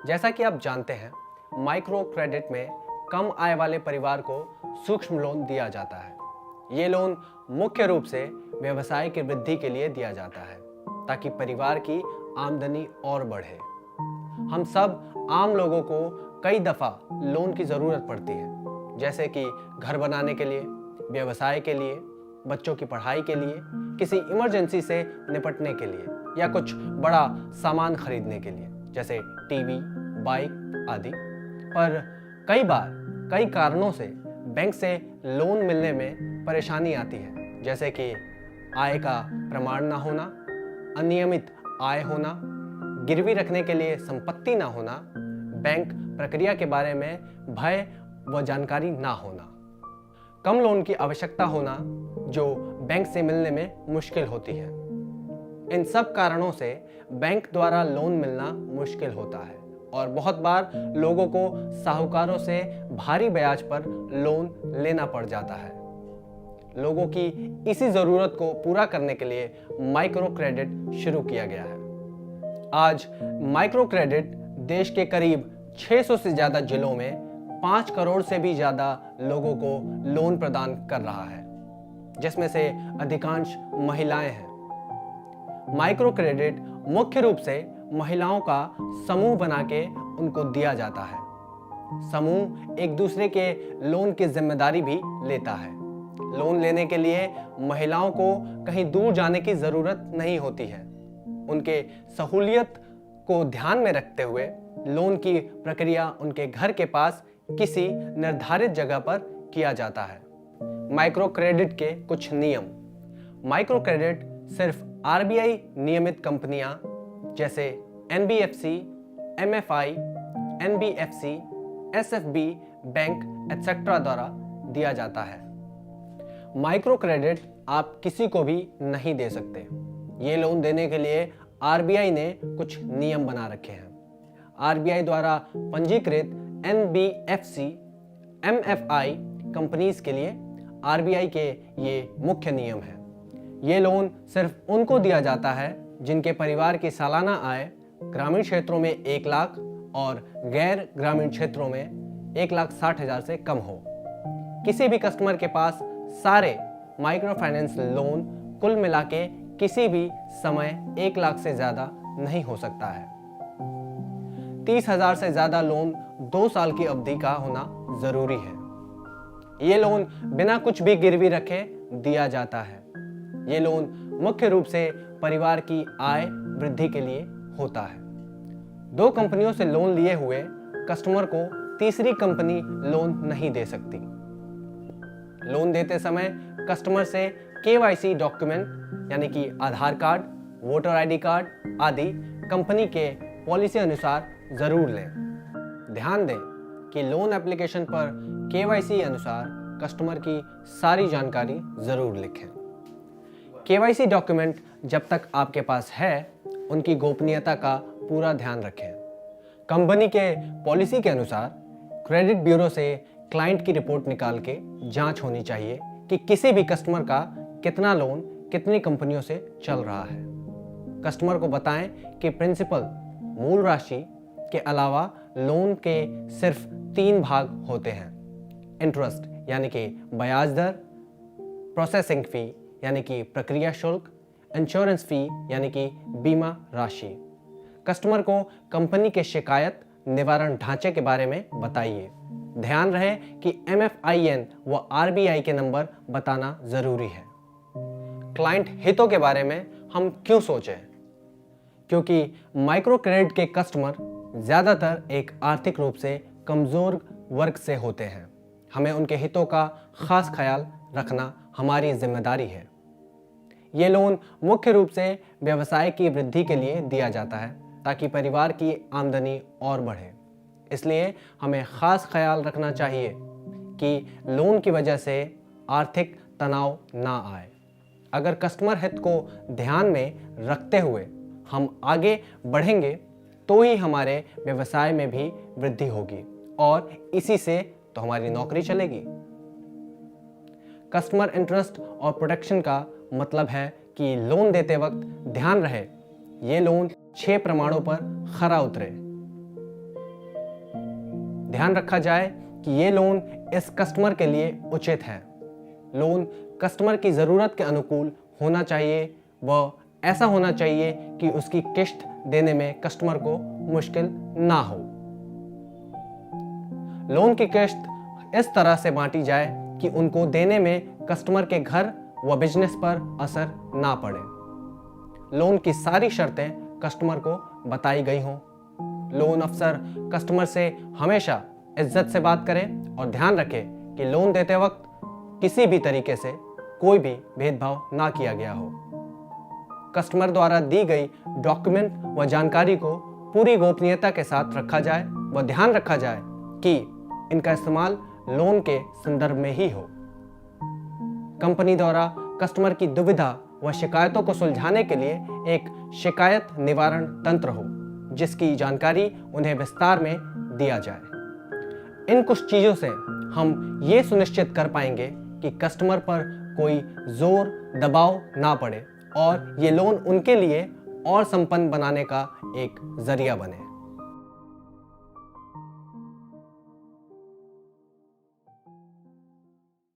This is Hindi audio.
जैसा कि आप जानते हैं, माइक्रो क्रेडिट में कम आय वाले परिवार को सूक्ष्म लोन दिया जाता है। ये लोन मुख्य रूप से व्यवसाय की वृद्धि के लिए दिया जाता है ताकि परिवार की आमदनी और बढ़े। हम सब आम लोगों को कई दफा लोन की जरूरत पड़ती है, जैसे कि घर बनाने के लिए, व्यवसाय के लिए, बच्चों की पढ़ाई के लिए, किसी इमरजेंसी से निपटने के लिए या कुछ बड़ा सामान खरीदने के लिए, जैसे टीवी, बाइक आदि। पर कई बार कई कारणों से बैंक से लोन मिलने में परेशानी आती है, जैसे कि आय का प्रमाण ना होना, अनियमित आय होना, गिरवी रखने के लिए संपत्ति ना होना, बैंक प्रक्रिया के बारे में भय व जानकारी ना होना, कम लोन की आवश्यकता होना जो बैंक से मिलने में मुश्किल होती है। इन सब कारणों से बैंक द्वारा लोन मिलना मुश्किल होता है और बहुत बार लोगों को साहूकारों से भारी ब्याज पर लोन लेना पड़ जाता है। लोगों की इसी जरूरत को पूरा करने के लिए माइक्रो क्रेडिट शुरू किया गया है। आज माइक्रो क्रेडिट देश के करीब 600 से ज्यादा जिलों में 5 करोड़ से भी ज्यादा लोगों को लोन प्रदान कर रहा है, जिसमें से अधिकांश महिलाएं हैं। माइक्रो क्रेडिट मुख्य रूप से महिलाओं का समूह बना के उनको दिया जाता है। समूह एक दूसरे के लोन की जिम्मेदारी भी लेता है। लोन लेने के लिए महिलाओं को कहीं दूर जाने की जरूरत नहीं होती है। उनके सहूलियत को ध्यान में रखते हुए लोन की प्रक्रिया उनके घर के पास किसी निर्धारित जगह पर किया जाता है। माइक्रो क्रेडिट के कुछ नियम। माइक्रो क्रेडिट सिर्फ आरबीआई नियमित कंपनियां जैसे NBFC, MFI, NBFC, SFB bank etcetera द्वारा दिया जाता है। माइक्रो क्रेडिट आप किसी को भी नहीं दे सकते। ये लोन देने के लिए आरबीआई ने कुछ नियम बना रखे हैं। आरबीआई द्वारा पंजीकृत एनबीएफसी, एमएफआई कंपनीज के लिए आरबीआई के ये मुख्य नियम हैं। ये लोन सिर्फ उनको दिया जाता है जिनके परिवार की सालाना आय ग्रामीण क्षेत्रों में 1 लाख और गैर ग्रामीण क्षेत्रों में 1,60,000 से कम हो। किसी भी कस्टमर के पास सारे माइक्रो फाइनेंस लोन कुल मिला के किसी भी समय 1 लाख से ज्यादा नहीं हो सकता है। 30,000 से ज्यादा लोन 2 साल की अवधि का होना जरूरी है। ये लोन बिना कुछ भी गिरवी रखे दिया जाता है। ये लोन मुख्य रूप से परिवार की आय वृद्धि के लिए होता है। 2 कंपनियों से लोन लिए हुए कस्टमर को तीसरी कंपनी लोन नहीं दे सकती। लोन देते समय कस्टमर से केवाईसी डॉक्यूमेंट यानी कि आधार कार्ड, वोटर आईडी कार्ड आदि कंपनी के पॉलिसी अनुसार जरूर लें। ध्यान दें कि लोन एप्लीकेशन पर केवाईसी अनुसार कस्टमर की सारी जानकारी जरूर लिखें। केवाईसी डॉक्यूमेंट जब तक आपके पास है, उनकी गोपनीयता का पूरा ध्यान रखें। कंपनी के पॉलिसी के अनुसार क्रेडिट ब्यूरो से क्लाइंट की रिपोर्ट निकाल के जांच होनी चाहिए कि किसी भी कस्टमर का कितना लोन कितनी कंपनियों से चल रहा है। कस्टमर को बताएं कि प्रिंसिपल मूल राशि के अलावा लोन के सिर्फ 3 भाग होते हैं। इंटरेस्ट यानी कि ब्याज दर, प्रोसेसिंग फी यानी कि प्रक्रिया शुल्क, इंश्योरेंस फी यानी कि बीमा राशि। कस्टमर को कंपनी के शिकायत निवारण ढांचे के बारे में बताइए। ध्यान रहे कि एमएफआईएन व आरबीआई के नंबर बताना जरूरी है। क्लाइंट हितों के बारे में हम क्यों सोचें? क्योंकि माइक्रो क्रेडिट के कस्टमर ज्यादातर एक आर्थिक रूप से कमजोर वर्ग से होते हैं। हमें उनके हितों का खास ख्याल रखना हमारी जिम्मेदारी है। ये लोन मुख्य रूप से व्यवसाय की वृद्धि के लिए दिया जाता है ताकि परिवार की आमदनी और बढ़े। इसलिए हमें खास ख्याल रखना चाहिए कि लोन की वजह से आर्थिक तनाव ना आए। अगर कस्टमर हित को ध्यान में रखते हुए हम आगे बढ़ेंगे तो ही हमारे व्यवसाय में भी वृद्धि होगी और इसी से तो हमारी नौकरी चलेगी। कस्टमर इंटरेस्ट और प्रोटेक्शन का मतलब है कि लोन देते वक्त ध्यान रहे ये लोन 6 प्रमाणों पर खरा उतरे। ध्यान रखा जाए कि ये लोन इस कस्टमर के लिए उचित है। लोन कस्टमर की ज़रूरत के अनुकूल होना चाहिए व ऐसा होना चाहिए कि उसकी किश्त देने में कस्टमर को मुश्किल ना हो। लोन की किश्त इस तरह से बांटी जाए कि उनको देने में कस्टमर के घर व बिजनेस पर असर ना पड़े। लोन की सारी शर्तें कस्टमर को बताई गई हों। लोन अफसर कस्टमर से हमेशा इज्जत से बात करे और ध्यान रखे कि लोन देते वक्त किसी भी तरीके से कोई भी भेदभाव ना किया गया हो। कस्टमर द्वारा दी गई डॉक्यूमेंट व जानकारी को पूरी गोपनीयता के साथ रखा जाए व ध्यान रखा जाए कि इनका इस्तेमाल लोन के संदर्भ में ही हो। कंपनी द्वारा कस्टमर की दुविधा व शिकायतों को सुलझाने के लिए एक शिकायत निवारण तंत्र हो, जिसकी जानकारी उन्हें विस्तार में दिया जाए। इन कुछ चीज़ों से हम ये सुनिश्चित कर पाएंगे कि कस्टमर पर कोई जोर दबाव ना पड़े और ये लोन उनके लिए और संपन्न बनाने का एक जरिया बने।